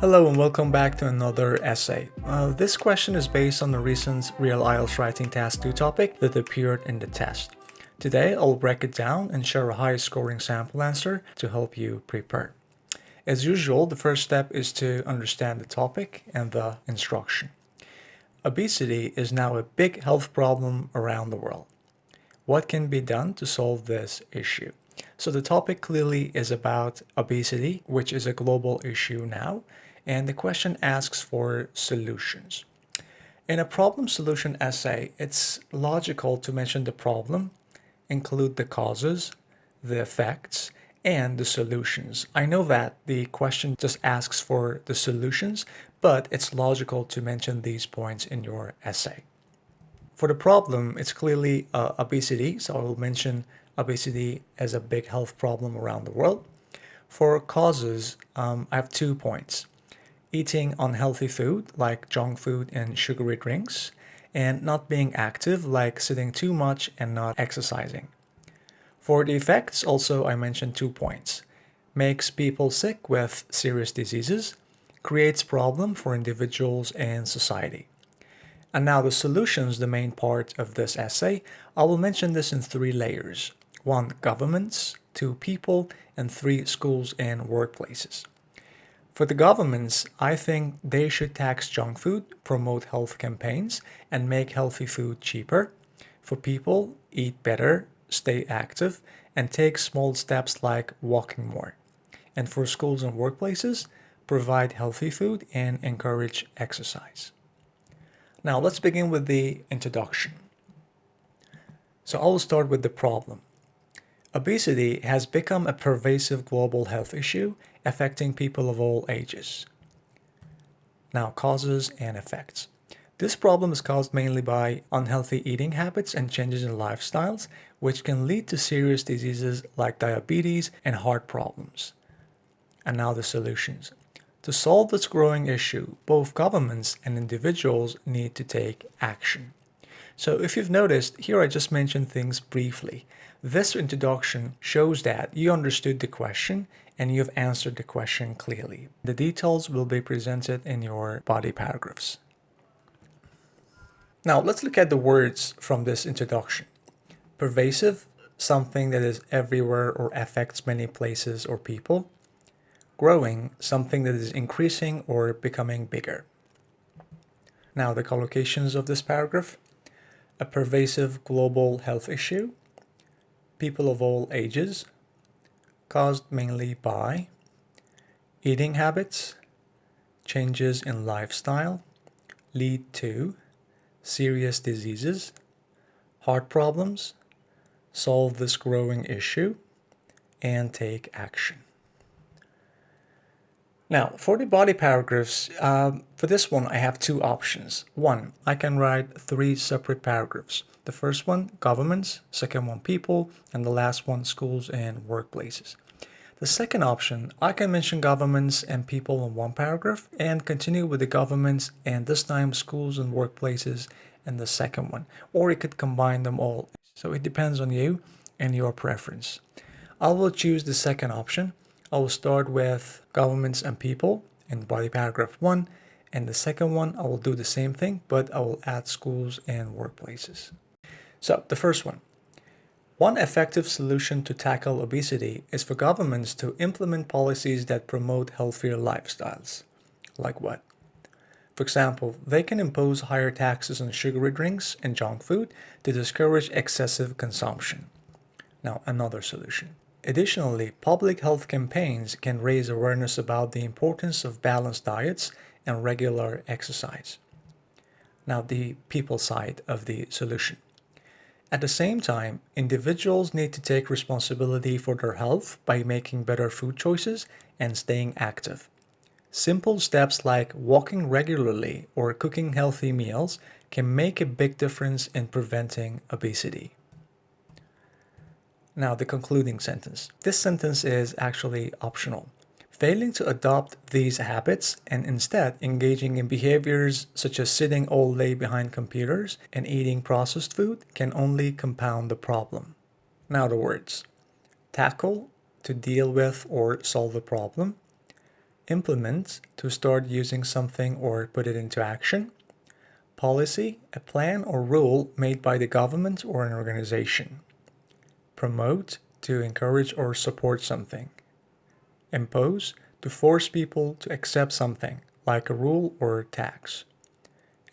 Hello and welcome back to another essay. This question is based on the recent Real IELTS Writing Task 2 topic that appeared in the test. Today I'll break it down and share a high scoring sample answer to help you prepare. As usual, the first step is to understand the topic and the instruction. Obesity is now a big health problem around the world. What can be done to solve this issue? So the topic clearly is about obesity, which is a global issue now, and the question asks for solutions. In a problem solution essay, it's logical to mention the problem, include the causes, the effects, and the solutions. I know that the question just asks for the solutions, but it's logical to mention these points in your essay. For the problem, it's clearly obesity, so I will mention obesity as a big health problem around the world. For causes, I have 2 points. Eating unhealthy food like junk food and sugary drinks, and not being active like sitting too much and not exercising. For the effects, also I mentioned 2 points. Makes people sick with serious diseases, creates problem for individuals and society. And now the solutions, the main part of this essay, I will mention this in 3 layers. 1, governments, 2, people, and 3, schools and workplaces. For the governments, I think they should tax junk food, promote health campaigns, and make healthy food cheaper. For people, eat better, stay active, and take small steps like walking more. And for schools and workplaces, provide healthy food and encourage exercise. Now let's begin with the introduction. So I will start with the problem. Obesity has become a pervasive global health issue affecting people of all ages. Now, causes and effects. This problem is caused mainly by unhealthy eating habits and changes in lifestyles, which can lead to serious diseases like diabetes and heart problems. And now the solutions. To solve this growing issue, both governments and individuals need to take action. So if you've noticed, here I just mentioned things briefly. This introduction shows that you understood the question and you've answered the question clearly. The details will be presented in your body paragraphs. Now let's look at the words from this introduction. Pervasive, something that is everywhere or affects many places or people. Growing, something that is increasing or becoming bigger. Now the collocations of this paragraph. A pervasive global health issue. People of all ages. Caused mainly by eating habits, changes in lifestyle, lead to serious diseases, heart problems, solve this growing issue, and take action. Now, for the body paragraphs, for this one, I have 2 options. 1, I can write 3 separate paragraphs. The first one, governments, second one, people, and the last one, schools and workplaces. The second option, I can mention governments and people in 1 paragraph and continue with the governments and this time schools and workplaces in the second one. Or you could combine them all. So it depends on you and your preference. I will choose the second option. I will start with governments and people in body paragraph 1, and the second one I will do the same thing, but I will add schools and workplaces. So the first one. One effective solution to tackle obesity is for governments to implement policies that promote healthier lifestyles. Like what? For example, they can impose higher taxes on sugary drinks and junk food to discourage excessive consumption. Now, another solution. Additionally, public health campaigns can raise awareness about the importance of balanced diets and regular exercise. Now, the people side of the solution. At the same time, individuals need to take responsibility for their health by making better food choices and staying active. Simple steps like walking regularly or cooking healthy meals can make a big difference in preventing obesity. Now, the concluding sentence. This sentence is actually optional. Failing to adopt these habits and instead engaging in behaviors such as sitting all day behind computers and eating processed food can only compound the problem. Now the words. Tackle, to deal with or solve the problem. Implement, to start using something or put it into action. Policy, a plan or rule made by the government or an organization. Promote, to encourage or support something. Impose, to force people to accept something, like a rule or tax.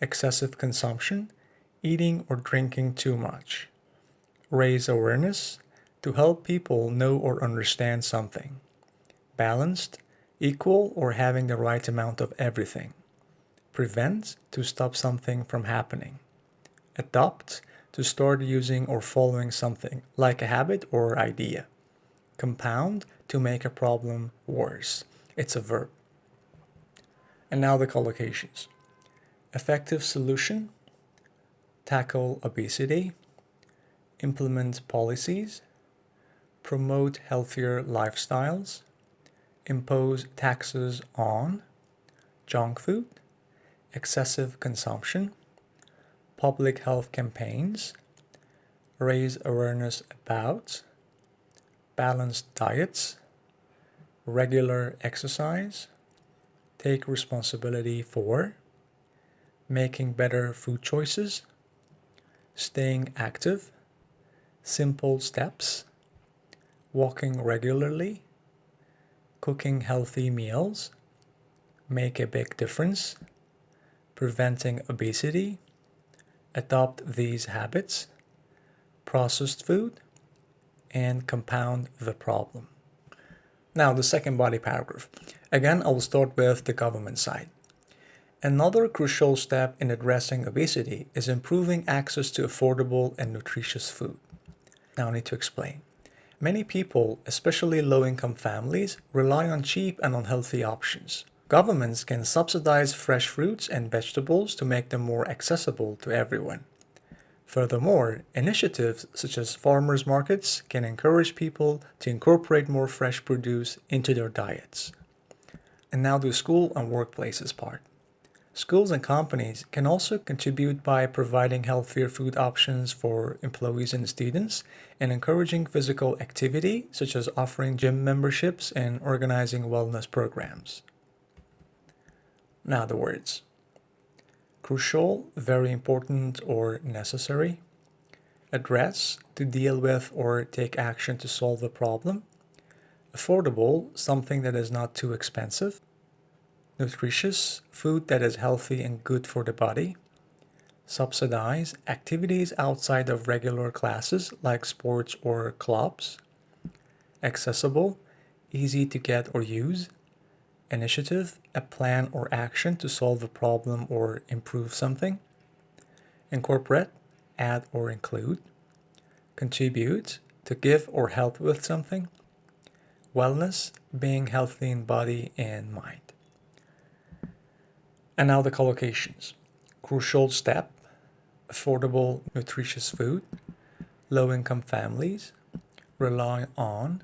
Excessive consumption, eating or drinking too much. Raise awareness, to help people know or understand something. Balanced, equal or having the right amount of everything. Prevent, to stop something from happening. Adopt, to start using or following something, like a habit or idea. Compound, to make a problem worse. It's a verb. And now the collocations. Effective solution, tackle obesity, implement policies, promote healthier lifestyles, impose taxes on junk food, excessive consumption, public health campaigns, raise awareness about, balanced diets, regular exercise, take responsibility for, making better food choices, staying active, simple steps, walking regularly, cooking healthy meals, make a big difference, preventing obesity, adopt these habits, processed food, and compound the problem. Now, the second body paragraph. Again, I will start with the government side. Another crucial step in addressing obesity is improving access to affordable and nutritious food. Now, I need to explain. Many people, especially low-income families, rely on cheap and unhealthy options. Governments can subsidize fresh fruits and vegetables to make them more accessible to everyone. Furthermore, initiatives such as farmers markets can encourage people to incorporate more fresh produce into their diets. And now the school and workplaces part. Schools and companies can also contribute by providing healthier food options for employees and students and encouraging physical activity, such as offering gym memberships and organizing wellness programs. Now the words. Crucial, very important or necessary. Address, to deal with or take action to solve a problem. Affordable, something that is not too expensive. Nutritious, food that is healthy and good for the body. Subsidize, activities outside of regular classes like sports or clubs. Accessible, easy to get or use. Initiative, a plan or action to solve a problem or improve something. Incorporate, add or include. Contribute, to give or help with something. Wellness, being healthy in body and mind. And now the collocations. Crucial step, affordable, nutritious food, low-income families, rely on,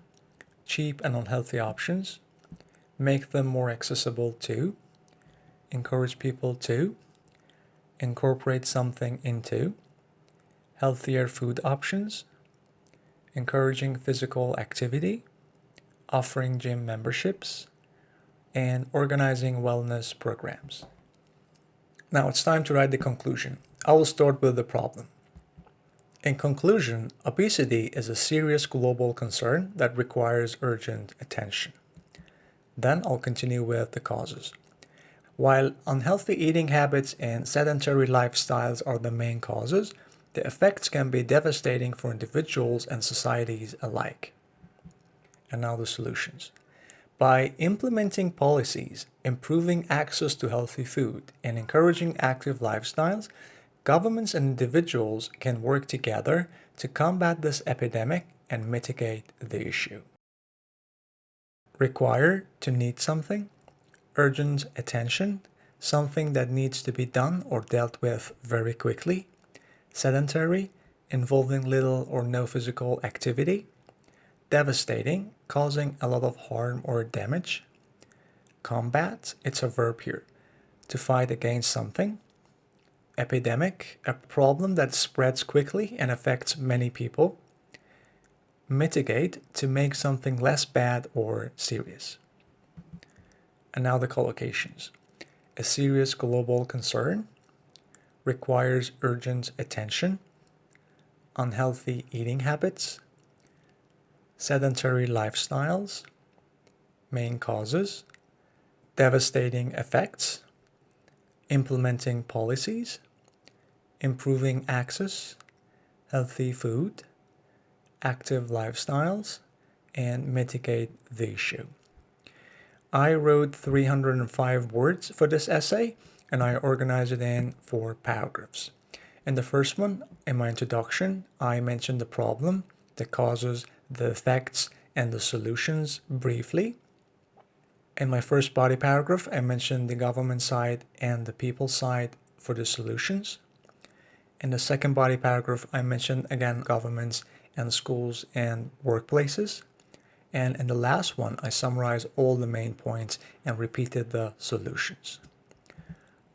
cheap and unhealthy options, make them more accessible to, encourage people to, incorporate something into, healthier food options, encouraging physical activity, offering gym memberships, and organizing wellness programs. Now it's time to write the conclusion. I will start with the problem. In conclusion, obesity is a serious global concern that requires urgent attention. Then I'll continue with the causes. While unhealthy eating habits and sedentary lifestyles are the main causes, the effects can be devastating for individuals and societies alike. And now the solutions. By implementing policies, improving access to healthy food, and encouraging active lifestyles, governments and individuals can work together to combat this epidemic and mitigate the issue. Require, to need something. Urgent attention, something that needs to be done or dealt with very quickly. Sedentary, involving little or no physical activity. Devastating, causing a lot of harm or damage. Combat, it's a verb here, to fight against something. Epidemic, a problem that spreads quickly and affects many people. Mitigate, to make something less bad or serious. And now the collocations. A serious global concern, requires urgent attention, unhealthy eating habits, sedentary lifestyles, main causes, devastating effects, implementing policies, improving access, healthy food, active lifestyles, and mitigate the issue. I wrote 305 words for this essay, and I organized it in 4 paragraphs. In the first one, in my introduction, I mentioned the problem, the causes, the effects, and the solutions briefly. In my first body paragraph, I mentioned the government side and the people side for the solutions. In the second body paragraph, I mentioned again governments and schools and workplaces. And in the last one, I summarized all the main points and repeated the solutions.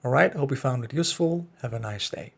All right, hope you found it useful. Have a nice day.